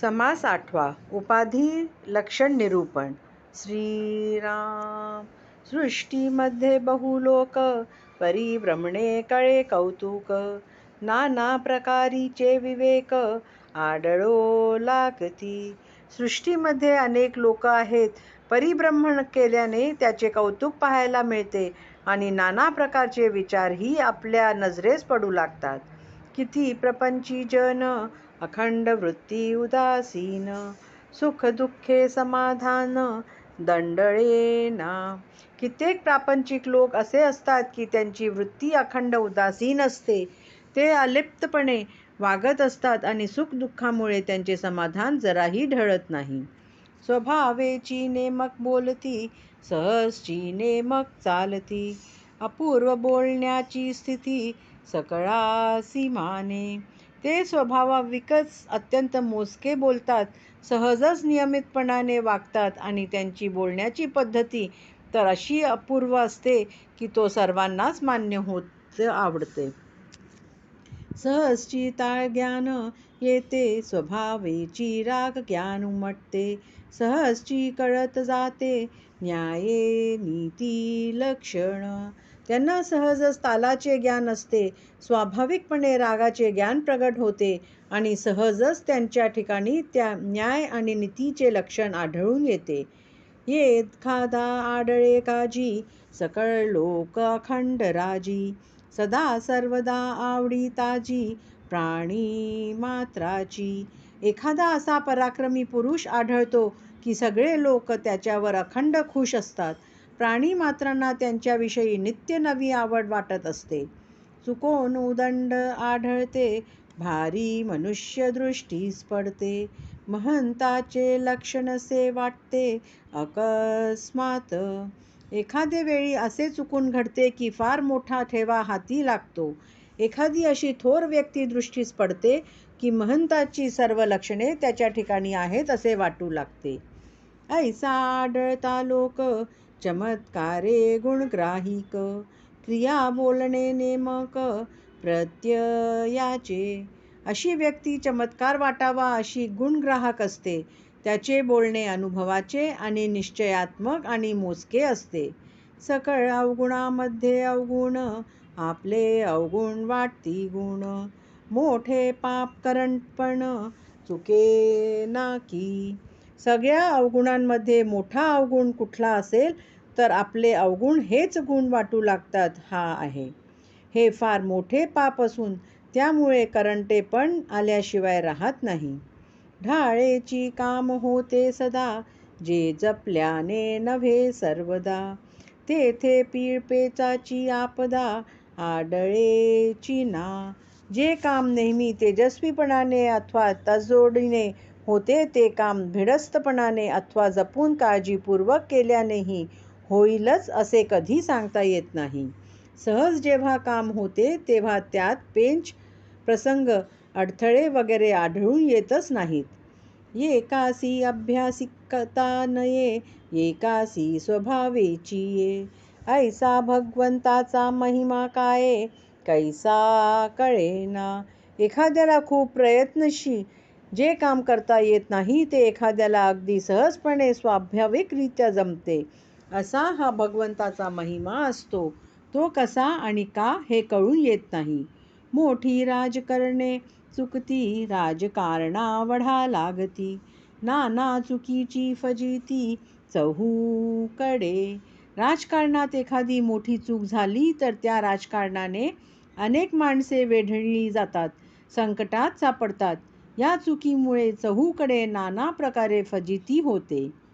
समास 8वा. उपाधी लक्षण निरूपण. श्रीराम. सृष्टीमध्ये बहुलोक, परिभ्रमणे कळे कौतुक. नाना प्रकारीचे विवेक, आढळो लागती. सृष्टीमध्ये अनेक लोक आहेत. परिभ्रमण केल्याने त्याचे कौतुक पाहायला मिळते आणि नाना प्रकारचे विचारही आपल्या नजरेस पडू लागतात. किती प्रपंची जन, अखंड वृत्ती उदासीन. सुख दुःखे समाधान, दंडळेना. कित्येक प्रापंचिक लोक असे असतात की त्यांची वृत्ती अखंड उदासीन असते. ते अलिप्तपणे वागत असतात आणि सुख दुःखामुळे त्यांचे समाधान जराही ढळत नाही. स्वभावेची नेमक बोलती, सहजची नेमक चालती. अपूर्व बोलण्याची स्थिती, सकळासी माने. ते स्वभावाविकच अत्यंत मोजके बोलतात, सहजच नियमितपणाने वागतात आणि त्यांची बोलण्याची पद्धती तर अशी अपूर्व असते की तो सर्वांनाच मान्य होत आवडते. सहजची ताळ ज्ञान येते, स्वभावेची राग ज्ञान उमटते. सहजची कळत जाते, न्याये नीती लक्षण. त्यांना सहजच तालाचे ज्ञान असते, स्वाभाविकपणे रागाचे ज्ञान प्रगट होते आणि सहजच त्यांच्या ठिकाणी त्या न्याय आणि नीतीचे लक्षण आढळून येते. एखादा आढळे काजी, सकळ लोक अखंड राजी. सदा सर्वदा आवडी ताजी, प्राणी मात्राची. एखादा असा पराक्रमी पुरुष आढळतो की सगळे लोक त्याच्यावर अखंड खुश असतात. प्राणी मात्रांना त्यांच्याविषयी नित्य नवी आवड वाटत असते. चुकोन उदंड आढळते, भारी मनुष्य दृष्टीस पडते. महंताचे लक्षणसे वाटते, अकस्मात. एखादे वेळी असे चुकून घडते की फार मोठा ठेवा हाती लागतो. एखादी अशी थोर व्यक्ती दृष्टीस पडते की महंताची सर्व लक्षणे त्याच्या ठिकाणी आहेत असे वाटू लागते. ऐसा आढळता लोक, चमत्कारे गुणग्राहिक. क्रिया बोलणे नेमक, प्रत्ययाचे. अशी व्यक्ती चमत्कार वाटावा अशी गुणग्राहक असते. त्याचे बोलणे अनुभवाचे आणि निश्चयात्मक आणि मोजके असते. सकळ अवगुणामध्ये अवगुण, आपले अवगुण वाटती गुण. मोठे पाप करणपण, चुके नाकी. सगळ्या अवगुणांमध्ये मोठा अवगुण कुठला असेल तर आपले अवगुण हेच गुण वाटू लागतात हा आहे. हे फार मोठे पाप असून त्यामुळे करंटेपण आल्याशिवाय राहत नाही. ढाळेची काम होते सदा, जे जपल्याने नव्हे सर्वदा. तेथे पीळपेचाची आपदा, आढळेची ना. जे काम नेहमी तेजस्वीपणाने अथवा तडजोडीने होते ते काम भिडस्तपणाने अथवा जपून काळजीपूर्वक केल्यानेही होईलच असे कधी सांगता येत नाही. सहज जेव्हा काम होते तेव्हा त्यात पेंच, प्रसंग, अडथळे वगैरे आढळून येतच नाहीत. एकासी अभ्यासिकता नये, एकासी स्वभावेची ये. ऐसा भगवंताचा महिमा काय, कैसा कळेना. एखाद्याला खूप प्रयत्नशी जे काम करता येत नाही ते एखाद्याला अगदी सहजपणे स्वाभाविकरित्या जमते. असा हा भगवंताचा महिमा असतो. तो कसा आणि का हे कळून येत नाही. मोठी राजकारणे चुकती, राजकारणावढा लागती. नाना चुकीची फजिती, चहूकडे. राजकारणात एखादी मोठी चूक झाली तर त्या राजकारणाने अनेक माणसे वेढली जातात, संकटात सापडतात. या चुकीमुळे चहूकडे नाना प्रकारे फजिती होते.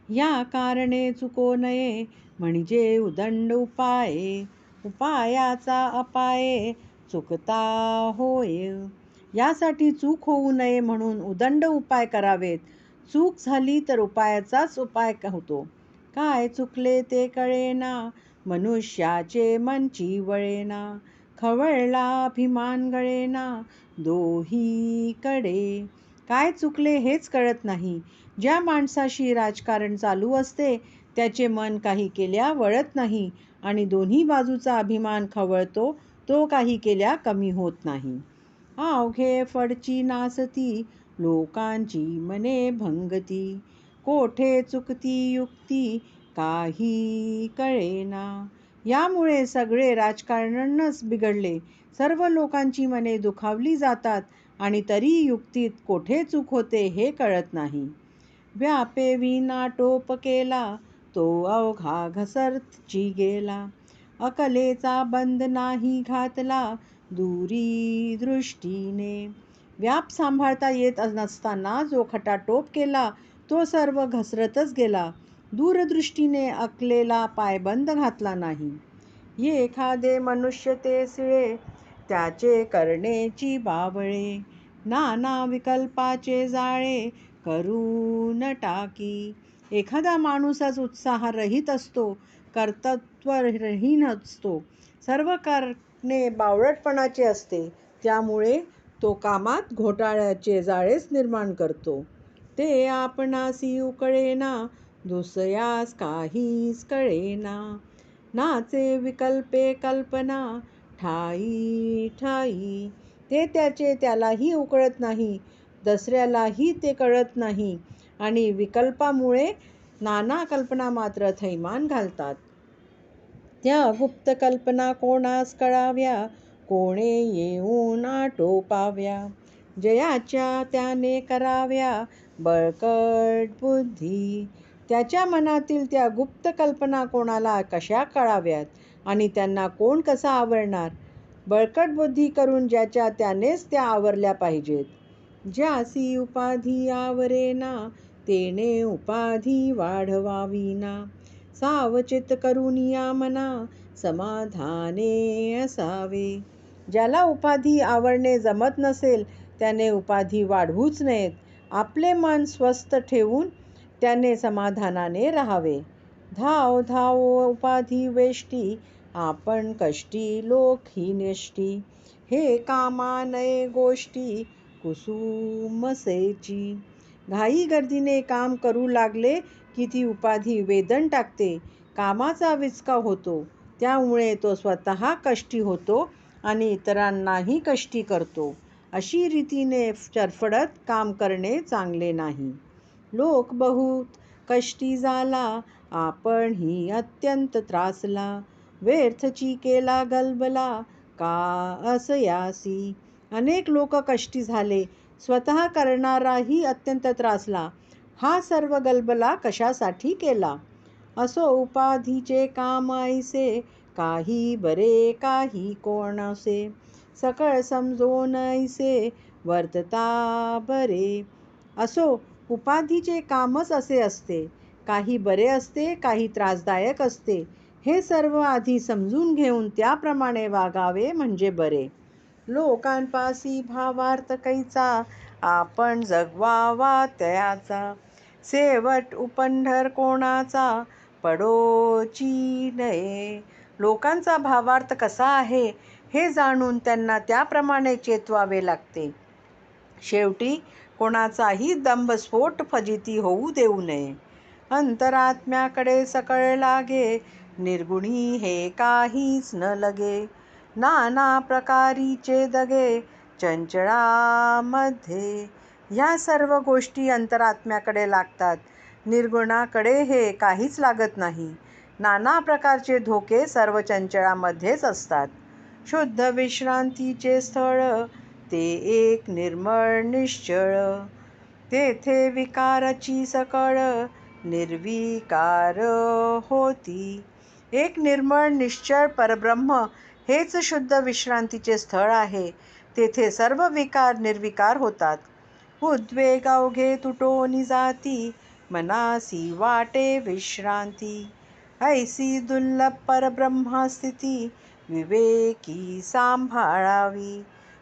या कारणे चुको नये, म्हणजे उदंड उपाये. उपायाचा अपाये, चुकता होय. यासाठी चूक होऊ नये म्हणून उदंड उपाय करावेत. चूक झाली तर उपायाचाच उपाय होतो. काय चुकले ते कळेना, मनुष्याचे मनची वळेना. खवळला अभिमान गळेना, दोहीकडे. काय चुकले हेच कळत नाही. ज्या माणसाशी राजकारण चालू असते त्याचे मन काही केल्या वळत नाही आणि दोन्ही बाजूचा अभिमान खवळतो, तो काही केल्या कमी होत नाही. अवघे फडची नासती, लोकांची मने भंगती. कोठे चुकती युक्ती काही कळेना. यामुळे सगळे राजकारणच बिघडले. सर्व लोकांची मने दुखावली जातात आणि तरी युक्तीत कोठे चूक होते हे कळत नाही. व्यापे विना टोप केला तो अवघा घसरची गेला. अकलेचा बंद नाही घातला दुरी दृष्टीने. व्याप सांभाळता येत नसताना जो खटाटोप केला तो सर्व घसरतच गेला. दूरदृष्टीने अकलेला पायबंद घातला नाही. एखादे मनुष्य ते सिळे त्याचे करण्याची बावळे. नाना विकल्पाचे जाळे करून टाकी. एखादा माणूसच उत्साहरहित असतो, कर्तृत्वहीन असतो. सर्व करणे बावळटपणाचे असते. त्यामुळे तो कामात घोटाळ्याचे जाळेच निर्माण करतो. ते आपणासी उकळेना दुसऱ्यास काहीच कळेना. नाचे विकल्पे कल्पना ठाई ठाई. ते त्यालाही उकळत नाही, दुसऱ्यालाही ते कळत नाही आणि विकल्पामुळे नाना कल्पना मात्र थैमान घालतात. त्या गुप्त कल्पना कोणास कळाव्या, कोणे येऊन आटोपाव्या. जयाच्या त्याने कराव्या बळकट बुद्धी. त्याच्या मनातील त्या गुप्त कल्पना कोणाला कशा कळाव्यात आणि त्यांना कोण कसा आवरणार. बळकट बुद्धी करून ज्याच्या त्यानेच त्या आवरल्या पाहिजेत. ज्यासी उपाधी आवरेना तेने उपाधी वाढवावीना. सावचित करून या मना समाधाने असावे. ज्याला उपाधी आवरणे जमत नसेल त्याने उपाधी वाढवूच नयेत. आपले मन स्वस्थ ठेवून त्याने समाधानाने राहावे. धाव धाव उपाधी वेष्टी आपण कष्टी लोक ही नेष्टी. हे कामा नये गोष्टी कुसुमसेची. घाई गर्दीने काम करू लागले की ती उपाधी वेदन टाकते. कामाचा विचका होतो. त्यामुळे तो स्वतः कष्टी होतो आणि इतरांनाही कष्टी करतो. अशी रीतीने चरफडत काम करणे चांगले नाही. लोक बहुत कष्टी झाला आपण ही अत्यंत त्रासला. व्यर्थची केला गलबला का असयासी. अनेक लोक कष्टी झाले, स्वतः करणाराही अत्यंत त्रासला. हा सर्व गलबला कशासाठी केला. असो उपाधीचे काम ऐसे काही बरे काही कोणसे. सकळ समजोन ऐसे वर्तता बरे. असो उपाधीचे कामच असे असते. काही बरे असते, काही त्रासदायक असते. हे सर्व आधी समजून घेऊन त्याप्रमाणे वागावे म्हणजे बरे. लोकांपासी भावार्थ कैचा आपण जगवावा त्याचा. शेवट उपंढर कोणाचा पडोची नये. लोकांचा भावार्थ कसा आहे हे जाणून त्यांना त्याप्रमाणे चेतवावे लागते. शेवटी कोणाचाही दंभस्फोट फजिती होऊ देऊ नये. अंतरात्म्याकडे सकळ लागे निर्गुणी हे काहीच न लगे. नाना प्रकारीचे दगे चंचळामध्ये. ह्या सर्व गोष्टी अंतरात्म्याकडे लागतात. निर्गुणाकडे हे काहीच लागत नाही. नाना प्रकारचे धोके सर्व चंचळामध्येच असतात. शुद्ध विश्रांतीचे स्थळ ते एक निर्मळ निश्चळ. तेथे विकारची सकळ निर्विकार होती. एक निर्मळ निश्चळ परब्रह्म हेच शुद्ध विश्रांतीचे स्थळ आहे. तेथे सर्व विकार निर्विकार होतात. उद्वेग अवघे तुटोनी जाती मनासी वाटे विश्रांती. ऐसी दुर्लभ परब्रह्मस्थिती विवेकी सांभाळावी.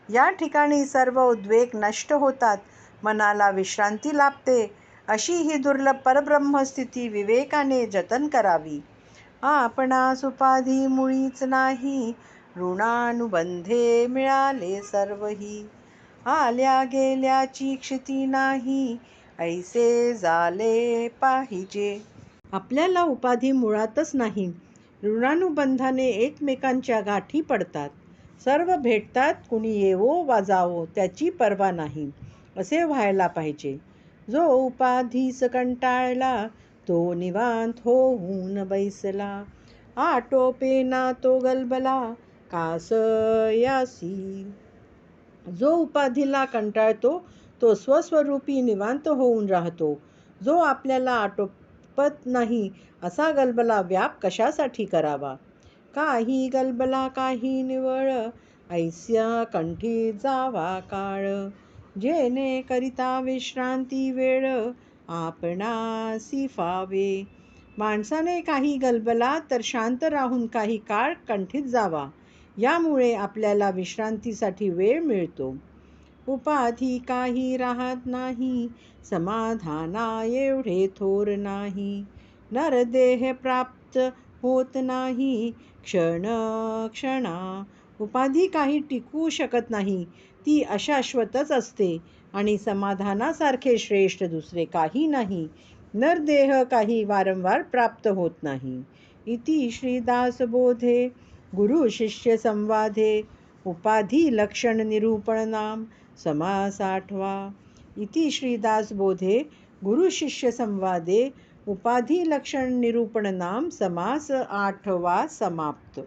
या ठिकाणी सर्व उद्वेग नष्ट होतात, मनाला विश्रांती लाभते. अशी ही दुर्लभ परब्रह्मस्थिती विवेकाने जतन करावी. आपणास उपाधी मुळीच नाही ऋणानुबंधे मिळाले सर्वही. आल्या गेल्याची क्षिती नाही ऐसे झाले पाहिजे. आपल्याला उपाधी मुळातच नाही. ऋणानुबंधाने एकमेकांच्या गाठी पडतात. सर्व भेटतात, कुणी येवो वा जावो त्याची पर्वा नाही. असे व्हायला पाहिजे. जो उपाधीस कंटाळला तो निवांत होऊन बैसला. आटोपेना तो गलबला कासयासी. जो उपाधीला कंटाळतो तो स्वस्वरूपी निवांत होऊन राहतो. जो आपल्याला आटोपत नाही असा गलबला व्याप कशासाठी करावा. काही गलबला काही निवळ ऐस्या कंठी जावा काळ. जेणे करिता विश्रांती वेळ आपणासी फावे. माणसाने काही गलबला तर शांत राहून काही काळ कंठीत जावा. यामुळे आपल्याला विश्रांतीसाठी वेळ मिळतो. उपाधी काही राहत नाही समाधाना एवढे थोर नाही. नरदेह प्राप्त होत नाही क्षण क्षणा. उपाधी काही टिकवू शकत नाही, ती अशाश्वतच असते आणि समाधानासारखे श्रेष्ठ दुसरे काही नाही. नरदेह काही वारंवार प्राप्त होत नाही. इति श्रीदासबोधे गुरु शिष्य संवादे उपाधी लक्षण निरूपण नाम समास 8वा. इति श्रीदासबोधे गुरु शिष्य संवादे उपाधी लक्षण निरूपण नाम समास 8वा समाप्त.